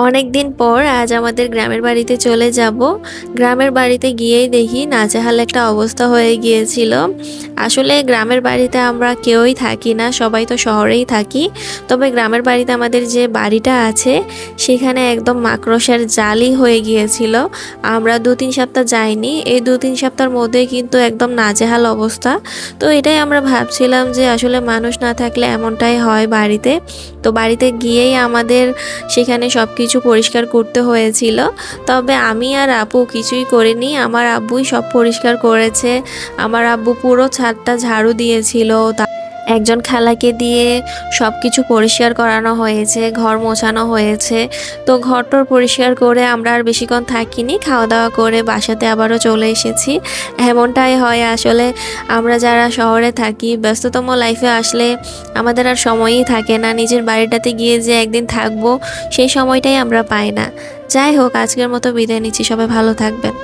অনেক দিন পর আজ আমাদের গ্রামের বাড়িতে চলে যাব। গ্রামের বাড়িতে গিয়েই দেখি নাজেহাল একটা অবস্থা হয়ে গিয়েছিল। আসলে গ্রামের বাড়িতে আমরা কেউই থাকি না, সবাই তো শহরেই থাকি। তবে গ্রামের বাড়িতে আমাদের যে বাড়িটা আছে সেখানে একদম মাকড়সার জালই হয়ে গিয়েছিল। আমরা 2-3 সপ্তাহ যাইনি, এই 2-3 সপ্তাহের মধ্যেই কিন্তু একদম নাজেহাল অবস্থা। তো এটাই আমরা ভাবছিলাম যে আসলে মানুষ না থাকলে এমনটাই হয় বাড়িতে। তো বাড়িতে গিয়েই আমাদের সেখানে সব কিছু পরিষ্কার করতে হয়েছিল। তবে আমি আর আপু কিছুই করিনি, আমার আব্বুই সব পরিষ্কার করেছে। আমার আব্বু পুরো ছাদটা ঝাড়ু দিয়েছিল, একজন খালাকে দিয়ে সব কিছু পরিষ্কার করানো হয়েছে, ঘর মোছানো হয়েছে। তো ঘরটর পরিষ্কার করে আমরা আর বেশিক্ষণ থাকিনি, খাওয়া দাওয়া করে বাসাতে আবারও চলে এসেছি। এমনটাই হয় আসলে, আমরা যারা শহরে থাকি ব্যস্ততম লাইফে আসলে আমাদের আর সময়ই থাকে না, নিজের বাড়িটাতে গিয়ে যে একদিন থাকবো সেই সময়টাই আমরা পাই না। যাই হোক, আজকের মতো বিদায় নিচ্ছি, সবাই ভালো থাকবেন।